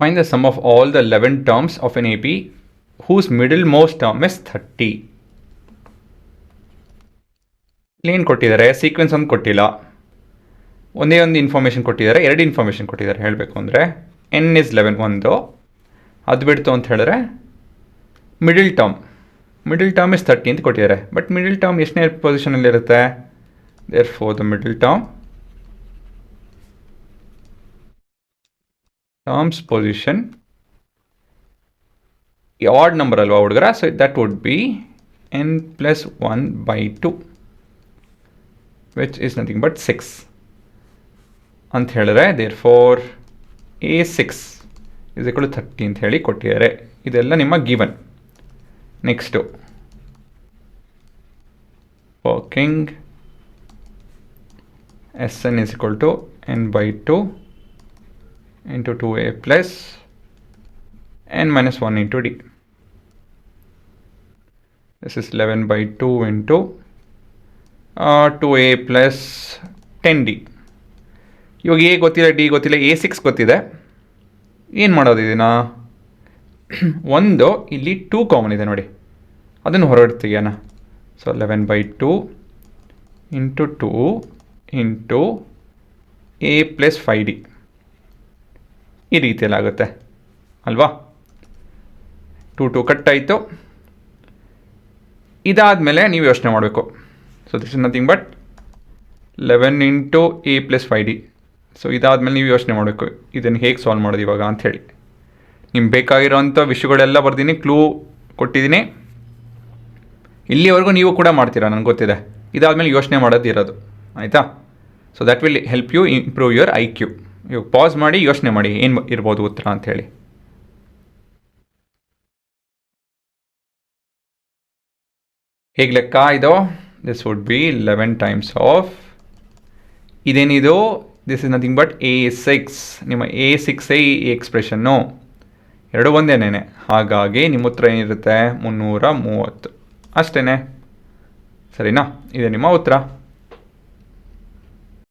Find the sum of all the 11 terms of an AP whose middlemost term is 30. ಏನು ಕೊಟ್ಟಿದ್ದಾರೆ, sequence ಒಂದು ಕೊಟ್ಟಿಲ್ಲ, ಒಂದೇ ಒಂದು ಇನ್ಫಾರ್ಮೇಷನ್ ಕೊಟ್ಟಿದ್ದಾರೆ, ಎರಡು ಇನ್ಫಾರ್ಮೇಷನ್ ಕೊಟ್ಟಿದ್ದಾರೆ. ಹೇಳಬೇಕು ಅಂದರೆ n is 11 ಒಂದು, ಅದು ಬಿಡ್ತು ಅಂತ ಹೇಳಿದ್ರೆ ಮಿಡಲ್ ಟರ್ಮ್ ಇಸ್ 30 ಅಂತ ಕೊಟ್ಟಿದ್ದಾರೆ. ಬಟ್ ಮಿಡಲ್ ಟರ್ಮ್ ಎಷ್ಟನೇ ಪೊಸಿಷನಲ್ಲಿರುತ್ತೆ? therefore the middle terms position odd number alva ಹುಡುಗರ, so that would be n plus 1 by 2 which is nothing but 6 ಅಂತ ಹೇಳಿದ್ರೆ therefore a6 is equal to 30 ಅಂತ ಹೇಳಿ ಕೊಟ್ಟಿದ್ದಾರೆ. ಇದೆಲ್ಲ ನಿಮ್ಮ given. Next working Sn is equal to n by 2 into 2a plus n minus 1 into d. This is 11 by 2 into 2a plus 10d. ಇವಾಗ a ಗೊತ್ತಿಲ್ಲ, d ಗೊತ್ತಿಲ್ಲ, a6 ಗೊತ್ತಿದೆ. ಏನು ಮಾಡೋದು ಇದನ್ನ? ಒಂದು ಇಲ್ಲಿ 2 ಕಾಮನ್ ಇದೆ ನೋಡಿ, ಅದನ್ನು ಹೊರಗಡೆ ತೆಗಿಯೋಣ. So 11 by 2 into 2 into a plus 5d ಈ ರೀತಿಯಲ್ಲಿ ಆಗುತ್ತೆ ಅಲ್ವಾ? 2 ಕಟ್ ಆಯಿತು. ಇದಾದಮೇಲೆ ನೀವು ಯೋಚನೆ ಮಾಡಬೇಕು. So this is nothing but 11 into a plus 5d. So ಇದಾದಮೇಲೆ ನೀವು ಯೋಚನೆ ಮಾಡಬೇಕು, ಇದನ್ನು ಹೇಗೆ ಸಾಲ್ವ್ ಮಾಡೋದು ಇವಾಗ ಅಂಥೇಳಿ. ನಿಮ್ಗೆ ಬೇಕಾಗಿರೋಂಥ ವಿಷಯಗಳೆಲ್ಲ ಬರ್ತೀನಿ, ಕ್ಲೂ ಕೊಟ್ಟಿದ್ದೀನಿ. ಇಲ್ಲಿವರೆಗೂ ನೀವು ಕೂಡ ಮಾಡ್ತೀರಾ ನನಗೆ ಗೊತ್ತಿದೆ. ಇದಾದಮೇಲೆ ಯೋಚನೆ ಮಾಡೋದು ಇರೋದು, ಆಯಿತಾ? So that will help you improve your IQ. ಇವಾಗ ಪಾಸ್ ಮಾಡಿ ಯೋಚನೆ ಮಾಡಿ ಏನು ಇರ್ಬೋದು ಉತ್ತರ ಅಂಥೇಳಿ. ಹೇಗೆ ಲೆಕ್ಕ ಇದು? This would be 11 times of ಇದೇನಿದು? This is nothing but a6. ನಿಮ್ಮ a6 ಈ ಎಕ್ಸ್ಪ್ರೆಷನ್ನು ಎರಡು ಒಂದೇನೇ. ಹಾಗಾಗಿ ನಿಮ್ಮ ಉತ್ತರ ಏನಿರುತ್ತೆ? 330 ಅಷ್ಟೇ. ಸರಿನಾ? ಇದೆ ನಿಮ್ಮ ಉತ್ತರ.